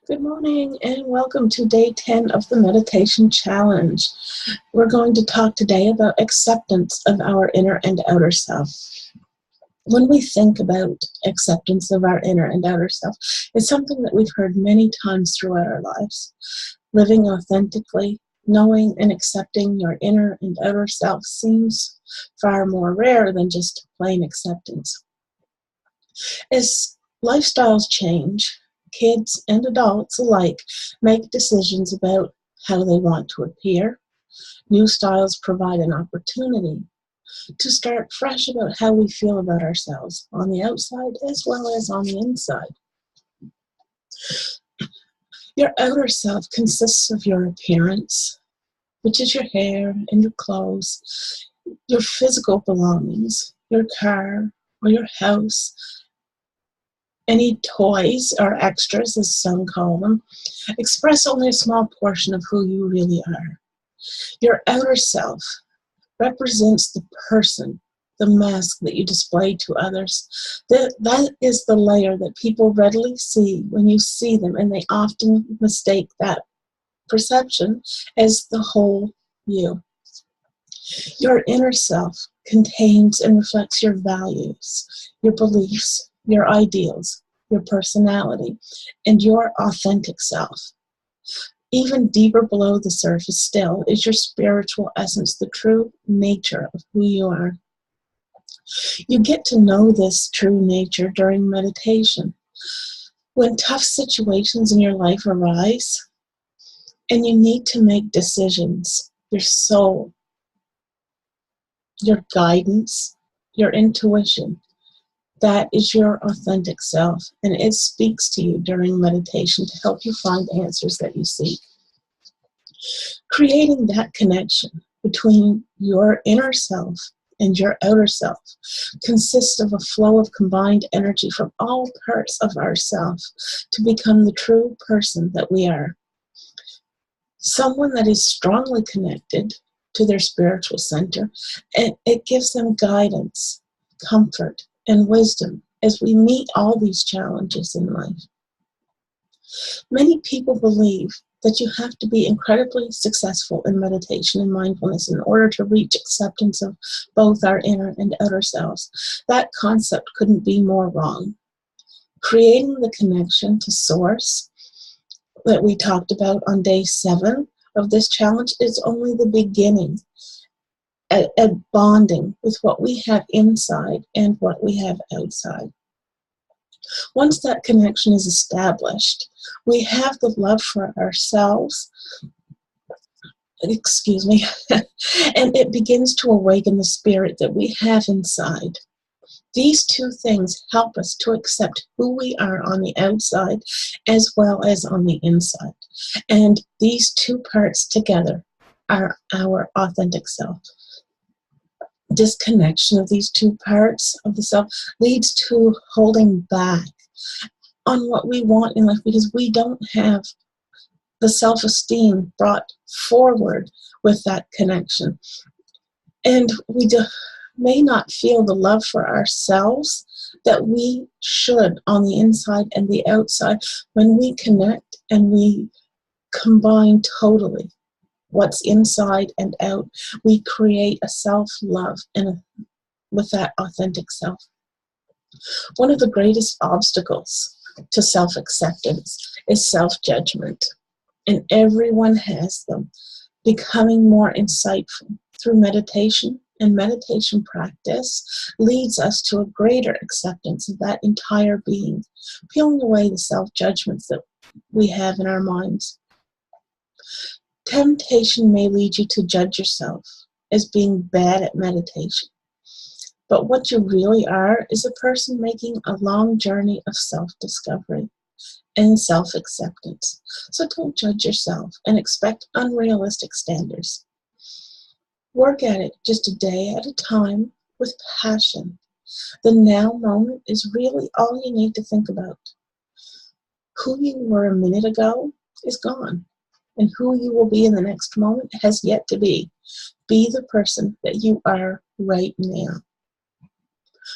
Good morning and welcome to day 10 of the meditation challenge. We're going to talk today about acceptance of our inner and outer self. When we think about acceptance of our inner and outer self, it's something that we've heard many times throughout our lives. Living authentically, knowing and accepting your inner and outer self seems far more rare than just plain acceptance. As lifestyles change, kids and adults alike make decisions about how they want to appear. New styles provide an opportunity to start fresh about how we feel about ourselves on the outside as well as on the inside. Your outer self consists of your appearance, which is your hair and your clothes, your physical belongings, your car or your house, any toys or extras, as some call them, express only a small portion of who you really are. Your outer self represents the person, the mask that you display to others. That is the layer that people readily see when you see them, and they often mistake that perception as the whole you. Your inner self contains and reflects your values, your beliefs, your ideals, your personality, and your authentic self. Even deeper below the surface still is your spiritual essence, the true nature of who you are. You get to know this true nature during meditation. When tough situations in your life arise and you need to make decisions, your soul, your guidance, your intuition, that is your authentic self, and it speaks to you during meditation to help you find answers that you seek. Creating that connection between your inner self and your outer self consists of a flow of combined energy from all parts of ourself to become the true person that we are. Someone that is strongly connected to their spiritual center, and it gives them guidance, comfort, and wisdom as we meet all these challenges in life. Many people believe that you have to be incredibly successful in meditation and mindfulness in order to reach acceptance of both our inner and outer selves. That concept couldn't be more wrong. Creating the connection to Source that we talked about on day 7 of this challenge is only the beginning at bonding with what we have inside and what we have outside. Once that connection is established, we have the love for ourselves, and it begins to awaken the spirit that we have inside. These two things help us to accept who we are on the outside as well as on the inside. And these two parts together are our authentic self. Disconnection of these two parts of the self leads to holding back on what we want in life because we don't have the self-esteem brought forward with that connection. And we may not feel the love for ourselves that we should on the inside and the outside. When we connect and we combine totally what's inside and out, we create a self-love with that authentic self. One of the greatest obstacles to self-acceptance is self-judgment, and everyone has them. Becoming more insightful through meditation and meditation practice leads us to a greater acceptance of that entire being, peeling away the self-judgments that we have in our minds. Temptation may lead you to judge yourself as being bad at meditation. But what you really are is a person making a long journey of self-discovery and self-acceptance. So don't judge yourself and expect unrealistic standards. Work at it just a day at a time with passion. The now moment is really all you need to think about. Who you were a minute ago is gone, and who you will be in the next moment has yet to be. Be the person that you are right now.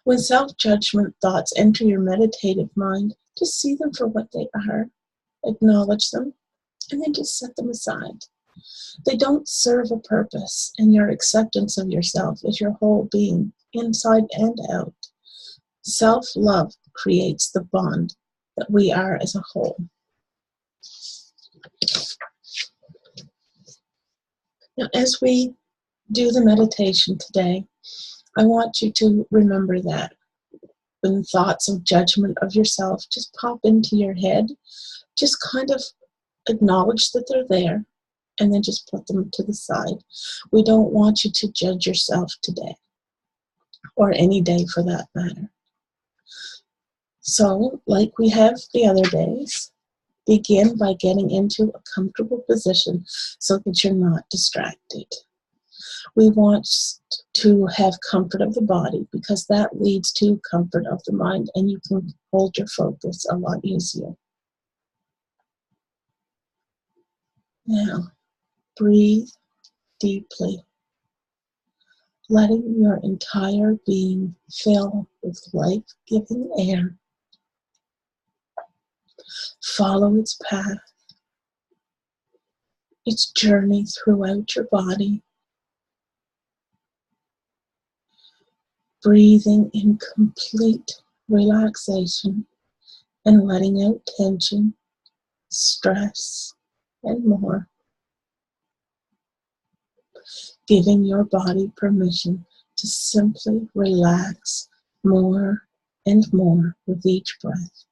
When self-judgment thoughts enter your meditative mind, just see them for what they are. acknowledge them, and then just set them aside. They don't serve a purpose, and your acceptance of yourself is your whole being, inside and out. Self-love creates the bond that we are as a whole. Now, as we do the meditation today, I want you to remember that when thoughts of judgment of yourself just pop into your head, just kind of acknowledge that they're there and then just put them to the side. We don't want you to judge yourself today, or any day for that matter. So, like we have the other days, begin by getting into a comfortable position so that you're not distracted. We want to have comfort of the body because that leads to comfort of the mind, and you can hold your focus a lot easier. Now, breathe deeply, letting your entire being fill with life-giving air. Follow its path, its journey throughout your body, breathing in complete relaxation and letting out tension, stress, and more. Giving your body permission to simply relax more and more with each breath.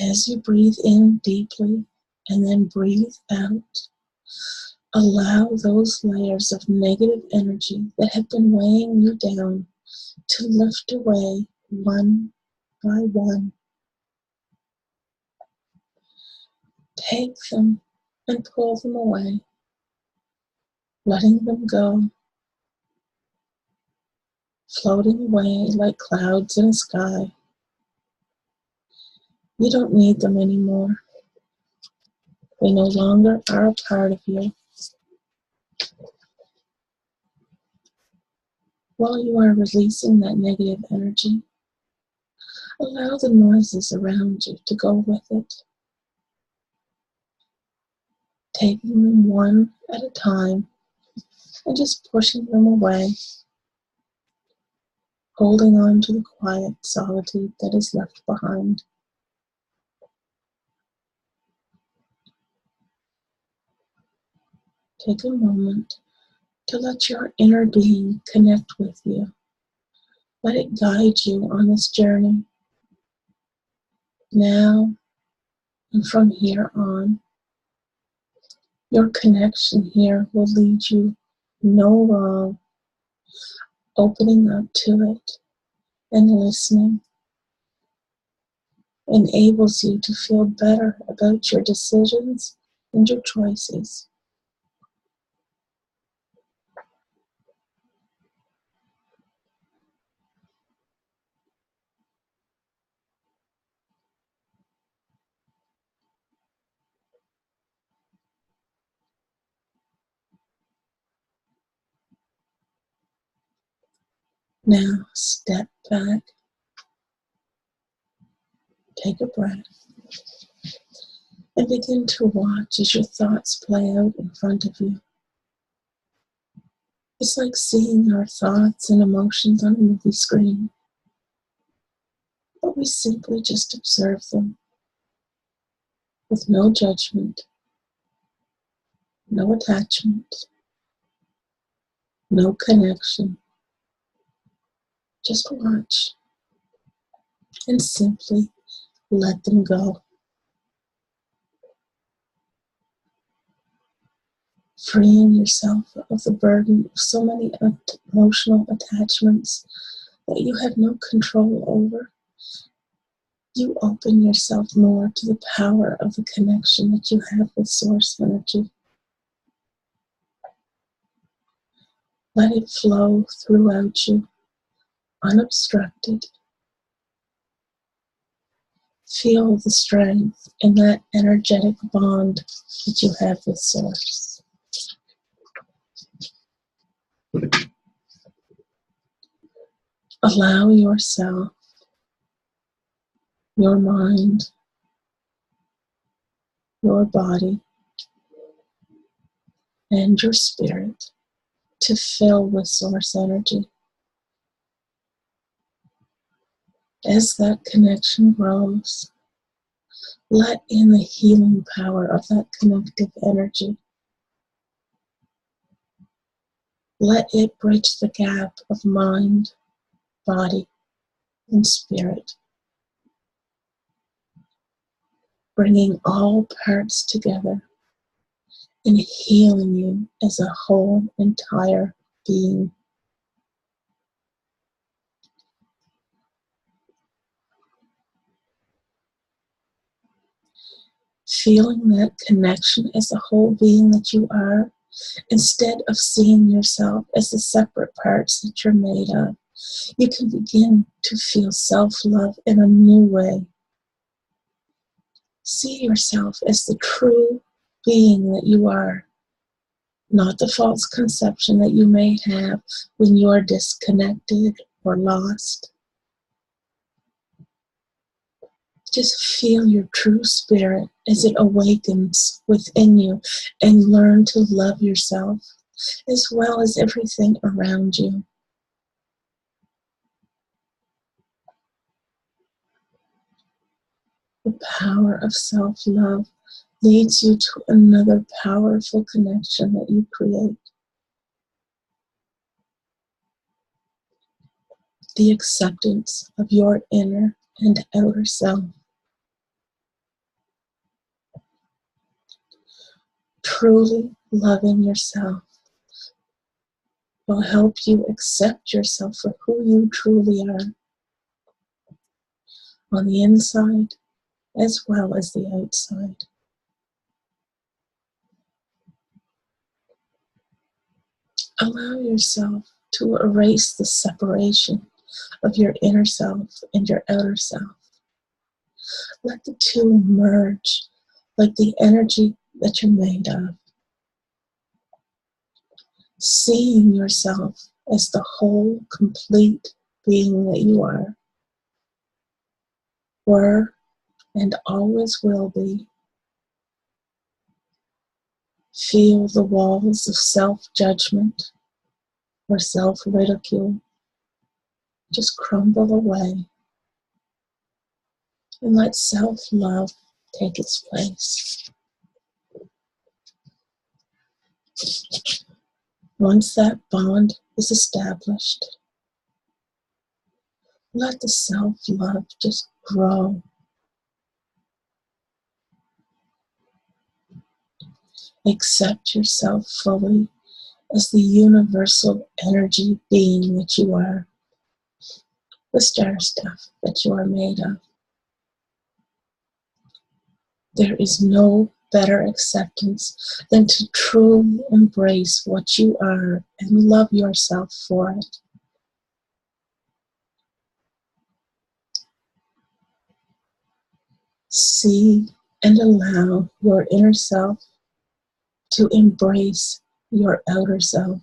As you breathe in deeply and then breathe out, allow those layers of negative energy that have been weighing you down to lift away one by one. Take them and pull them away, letting them go, floating away like clouds in a sky. You don't need them anymore. They no longer are a part of you. While you are releasing that negative energy, allow the noises around you to go with it, taking them one at a time and just pushing them away, holding on to the quiet solitude that is left behind. Take a moment to let your inner being connect with you. Let it guide you on this journey. Now and from here on, your connection here will lead you no wrong. Opening up to it and listening enables you to feel better about your decisions and your choices. Now step back, take a breath, and begin to watch as your thoughts play out in front of you. It's like seeing our thoughts and emotions on a movie screen, but we simply just observe them with no judgment, no attachment, no connection. Just watch and simply let them go. Freeing yourself of the burden of so many emotional attachments that you have no control over. You open yourself more to the power of the connection that you have with source energy. Let it flow throughout you, unobstructed. Feel the strength in that energetic bond that you have with source. Allow yourself your mind, your body, and your spirit to fill with source energy. As that connection grows, let in the healing power of that connective energy. Let it bridge the gap of mind, body, and spirit, bringing all parts together and healing you as a whole, entire being. Feeling that connection as the whole being that you are, instead of seeing yourself as the separate parts that you're made of, you can begin to feel self-love in a new way. See yourself as the true being that you are, not the false conception that you may have when you are disconnected or lost. Just feel your true spirit as it awakens within you and learn to love yourself as well as everything around you. The power of self-love leads you to another powerful connection that you create. The acceptance of your inner and outer self. Truly loving yourself will help you accept yourself for who you truly are, on the inside as well as the outside. Allow yourself to erase the separation of your inner self and your outer self. Let the two merge like the energy that you're made of. Seeing yourself as the whole, complete being that you are, were, and always will be. Feel the walls of self-judgment or self-ridicule just crumble away, and let self-love take its place. Once that bond is established, let the self-love just grow. Accept yourself fully as the universal energy being that you are, the star stuff that you are made of. There is no better acceptance than to truly embrace what you are and love yourself for it. See and allow your inner self to embrace your outer self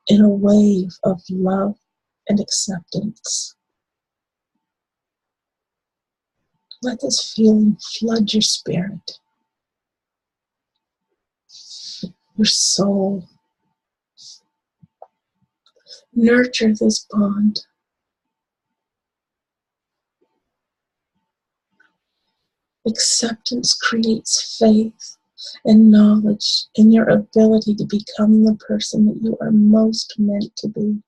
in a wave of love and acceptance. Let this feeling flood your spirit, your soul. Nurture this bond. Acceptance creates faith and knowledge in your ability to become the person that you are most meant to be.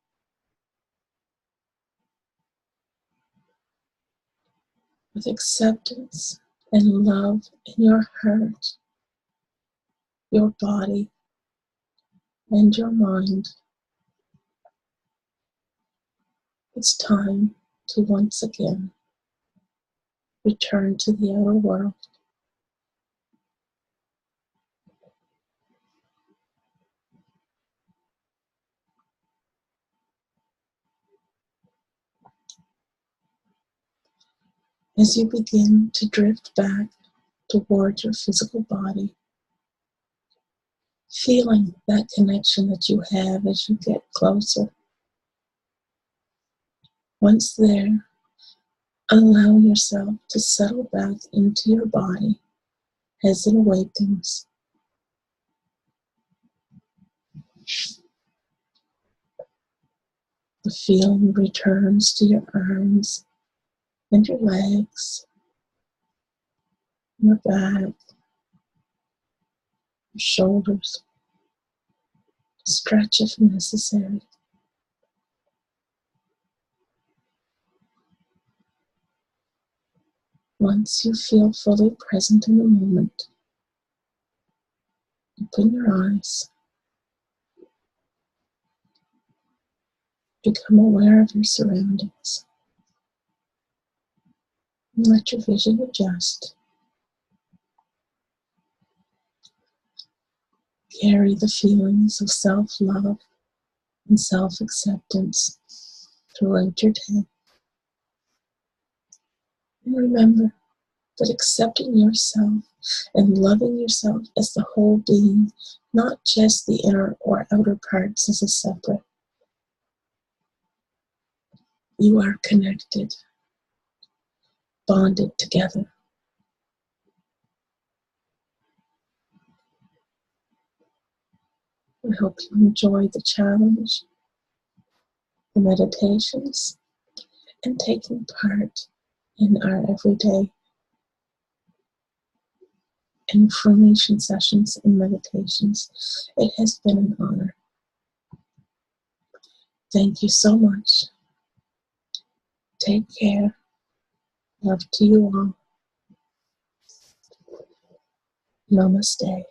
With acceptance and love in your heart, your body, and your mind, it's time to once again return to the outer world. As you begin to drift back toward your physical body, feeling that connection that you have as you get closer. Once there, Allow yourself to settle back into your body as it awakens. The feeling returns to your arms and your legs, your back, your shoulders. Stretch if necessary. Once you feel fully present in the moment, open your eyes. Become aware of your surroundings. And let your vision adjust. Carry the feelings of self-love and self-acceptance throughout your day. And remember that accepting yourself and loving yourself as the whole being, not just the inner or outer parts as a separate. You are connected, bonded together. I hope you enjoy the challenge, the meditations, and taking part in our everyday information sessions and meditations. It has been an honor. Thank you so much. Take care. Love to you all. Namaste.